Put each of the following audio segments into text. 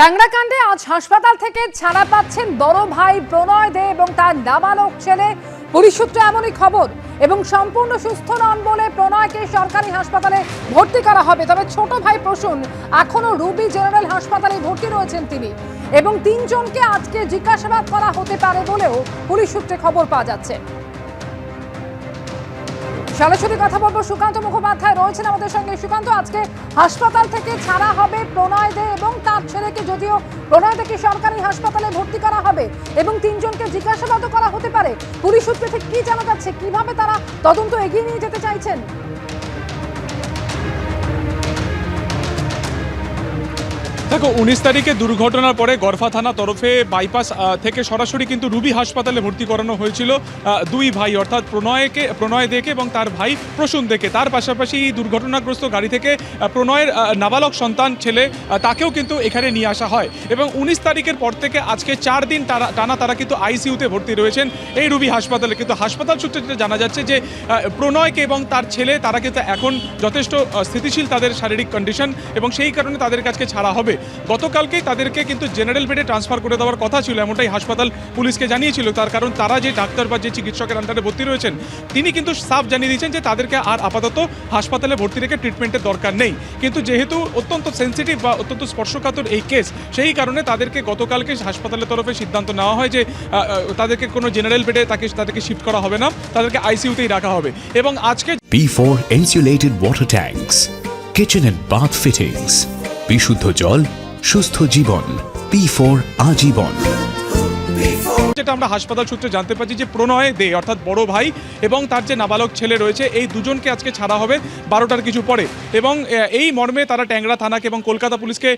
ট্যাংরাকাণ্ডে আজ হাসপাতাল থেকে ছাড়া পাচ্ছেন বড় ভাই প্রণয় দে এবং তার নাবালক ছেলে। পুলিশ সূত্রে এমনই খবর এবং সম্পূর্ণ সুস্থ নন বলে প্রণয়কে সরকারি হাসপাতালে ভর্তি করা হবে। তবে ছোট ভাই প্রসূন এখনো রুবি জেনারেল হাসপাতালে ভর্তি রয়েছেন তিনি এবং তিনজনকে আজকে জিজ্ঞাসাবাদ করা হতে পারে বলেও পুলিশ সূত্রে খবর পাওয়া যাচ্ছে। সরাসরি কথা বলবো, সুকান্ত মুখোপাধ্যায় রয়েছেন আমাদের সঙ্গে। সুকান্ত, আজকে হাসপাতাল থেকে ছাড়া হবে প্রণয় দে এবং তার ছেলেকে, যদিও প্রণয় দেকে সরকারি হাসপাতালে ভর্তি করা হবে এবং তিনজনকে জিজ্ঞাসাবাদও করা হতে পারে। পুলিশ সূত্রে ঠিক কি জানা যাচ্ছে, কিভাবে তারা তদন্ত এগিয়ে নিয়ে যেতে চাইছেন? দেখো, 19 তারিখে দুর্ঘটনার পরে গড়ফা থানা তরফে বাইপাস থেকে সরাসরি কিন্তু রুবি হাসপাতালে ভর্তি করানো হয়েছিল দুই ভাই, অর্থাৎ প্রণয় দেকে এবং তার ভাই প্রসূন দেকে। তার পাশাপাশি দুর্ঘটনাগ্রস্ত গাড়ি থেকে প্রণয়ের নাবালক সন্তান ছেলে তাকেও কিন্তু এখানে নিয়ে আসা হয় এবং 19 তারিখের পর থেকে আজকে 4 দিন টানা তারা কিন্তু আইসিইউতে ভর্তি রয়েছেন এই রুবি হাসপাতালে। কিন্তু হাসপাতাল সূত্রে যেটা জানা যাচ্ছে যে প্রণয়কে এবং তার ছেলে তারা কিন্তু এখন যথেষ্ট স্থিতিশীল তাদের শারীরিক কন্ডিশন এবং সেই কারণে তাদের কাছে ছাড়া হবে। গতকালকেই তাদেরকে কিন্তু জেনারেল বেডে ট্রান্সফার করে দেওয়ার কথা ছিল, এমনটাই হাসপাতাল পুলিশকে জানিয়েছিল। তার কারণ তারা যে ডাক্তার বা যে চিকিৎসকের আন্ডারে ভর্তি রয়েছেন তিনি কিন্তু সাফ জানিয়ে দিয়েছেন যে তাদেরকে আর আপাতত হাসপাতালে ভর্তি রেখে ট্রিটমেন্টের দরকার নেই। কিন্তু যেহেতু অত্যন্ত সেন্সিটিভ বা অত্যন্ত স্পর্শকাতর এই কেস, সেই কারণে তাদেরকে গতকালকে হাসপাতালের তরফে সিদ্ধান্ত নেওয়া হয় যে তাদেরকে কোনো জেনারেল বেডে তাদেরকে শিফট করা হবে না, তাদেরকে আইসিইউতেই রাখা হবে। এবং আজকে P4 insulated water tanks, kitchen and bath fittings, বিশুদ্ধ জল, সুস্থ জীবন, P4 আজীবন। যেটা আমরা হাসপাতাল সূত্রে জানতে পারছি যে প্রণয় দে অর্থাৎ বড় ভাই এবং তার যে নাবালক ছেলে রয়েছে এই দুজনকে আজকে ছাড়া হবে 12টার কিছু পরে এবং এই মর্মে তারা ট্যাংরা থানাকে এবং কলকাতা পুলিশকে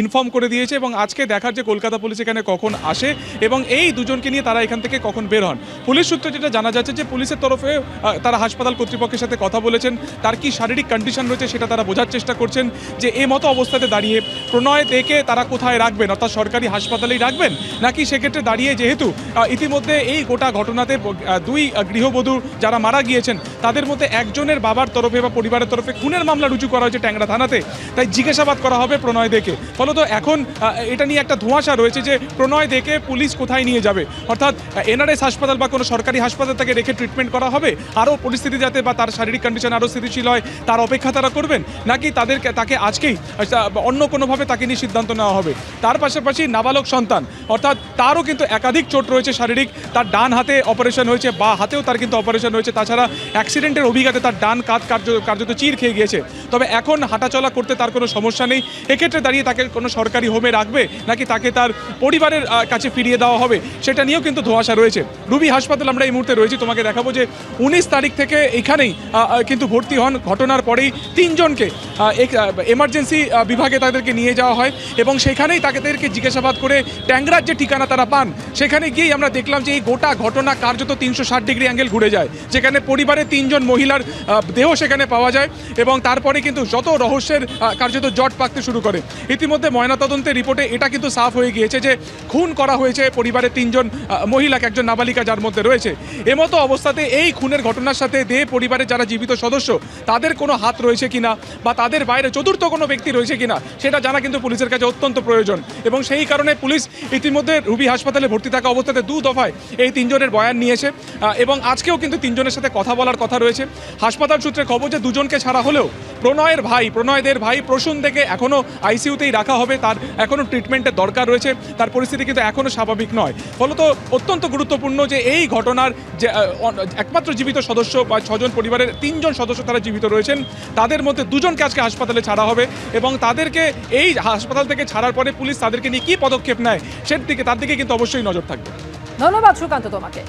ইনফর্ম করে দিয়েছে এবং আজকে দেখার যে কলকাতা পুলিশ এখানে কখন আসে এবং এই দুজনকে নিয়ে তারা এখান থেকে কখন বের হন। পুলিশ সূত্রে যেটা জানা যাচ্ছে যে পুলিশের তরফে তারা হাসপাতাল কর্তৃপক্ষের সাথে কথা বলেছেন, তার কি শারীরিক কন্ডিশন রয়েছে সেটা তারা বোঝার চেষ্টা করছেন যে এই মতো অবস্থাতে দাঁড়িয়ে প্রণয় দেকে তারা কোথায় রাখবেন, অর্থাৎ সরকারি হাসপাতালেই রাখবেন নাকি সেক্ষেত্রে দাঁড়িয়ে যেহেতু ইতিমধ্যে এই গোটা ঘটনাতে দুই গৃহবধূ যারা মারা গিয়েছেন তাদের মধ্যে একজনের বাবার তরফে বা পরিবারের তরফে খুনের মামলা রুজু করা হয়েছে ট্যাংরা থানাতে, তাই জিজ্ঞাসাবাদ করা হবে প্রণয় দেকে। ফলত এখন এটা নিয়ে একটা ধোঁয়াশা রয়েছে যে প্রণয় দেকে পুলিশ কোথায় নিয়ে যাবে, অর্থাৎ এনআরএস হাসপাতাল বা কোনো সরকারি হাসপাতাল তাকে রেখে ট্রিটমেন্ট করা হবে আরও পরিস্থিতি যাতে বা তার শারীরিক কন্ডিশন আরও স্থিতিশীল হয় তার অপেক্ষা তারা করবেন, নাকি তাকে আজকেই অন্য কোনোভাবে তাকে নিয়ে সিদ্ধান্ত নেওয়া হবে। তার পাশাপাশি নাবালক সন্তান অর্থাৎ তারও কিন্তু একাধিক চোট রয়েছে শারীরিক, তার ডান হাতে অপারেশন হয়েছে, বা হাতেও তার কিন্তু অপারেশন হয়েছে, তাছাড়া অ্যাক্সিডেন্টের অভিজ্ঞতা তার ডান কাঁধ কার্যত চির খেয়ে গিয়েছে। তবে এখন হাঁটাচলা করতে তার কোনো সমস্যা নেই। এক্ষেত্রে দাঁড়িয়ে তাকে কোনো সরকারি হোমে রাখবে নাকি তাকে তার পরিবারের কাছে ফিরিয়ে দেওয়া হবে সেটা নিয়েও কিন্তু ধোঁয়াশা রয়েছে। রুবি হাসপাতাল আমরা এই মুহূর্তে রয়েছি, তোমাকে দেখাবো যে 19 তারিখ থেকে এখানেই কিন্তু ভর্তি হন। ঘটনার পরেই তিনজনকে এমার্জেন্সি বিভাগে তাদেরকে নিয়ে যাওয়া হয় এবং সেখানেই তাদেরকে জিজ্ঞাসাবাদ করে ট্যাংরার যে ঠিকানা তারা পান সেখানে গিয়েই আমরা দেখলাম যে এই গোটা ঘটনা কার্যত 360 ডিগ্রি অ্যাঙ্গেল ঘুরে যায়, যেখানে পরিবারের 3 জন মহিলার দেহ সেখানে পাওয়া যায় এবং তারপরে কিন্তু যত রহস্যের কার্যত জট পাকতে শুরু করে। ইতিমধ্যে ময়নাতদন্তের রিপোর্টে এটা কিন্তু সাফ হয়ে গিয়েছে যে খুন করা হয়েছে পরিবারের 3 জন মহিলাকে, একজন নাবালিকা যার মধ্যে রয়েছে। এমতো অবস্থাতে এই খুনের ঘটনার সাথে পরিবারের যারা জীবিত সদস্য তাদের কোনো হাত রয়েছে কিনা বা তাদের বাইরে চতুর্থ কোনো ব্যক্তি রয়েছে কিনা সেটা জানা কিন্তু পুলিশের কাছে অত্যন্ত প্রয়োজন এবং সেই কারণে পুলিশ ইতিমধ্যে রুবি হাসপাতালে ভর্তি থাকা অবস্থাতে 2 দফায় এই 3 জনের বয়ান নিয়েছে এবং আজকেও কিন্তু 3 জনের সাথে কথা বলার কথা রয়েছে। হাসপাতাল সূত্রে খবর যে 2 জনকে ছাড়া হলেও প্রণয়দের ভাই প্রসূন থেকে এখনও আইসিইউতেই রাখা হবে, তার এখনও ট্রিটমেন্টের দরকার রয়েছে, তার পরিস্থিতি কিন্তু এখনও স্বাভাবিক নয়। ফলত অত্যন্ত গুরুত্বপূর্ণ যে এই ঘটনার যে একমাত্র জীবিত সদস্য বা 6 জন পরিবারের 3 জন সদস্য তারা জীবিত রয়েছেন, তাদের মধ্যে 2 জনকে আজকে হাসপাতালে ছাড়া হবে এবং তাদেরকে এই হাসপাতাল থেকে ছাড়ার পরে পুলিশ তাদেরকে নিয়ে কী পদক্ষেপ নেয় তার দিকে কিন্তু অবশ্যই নজর থাকবে। ধন্যবাদ সুকান্ত তোমাকে।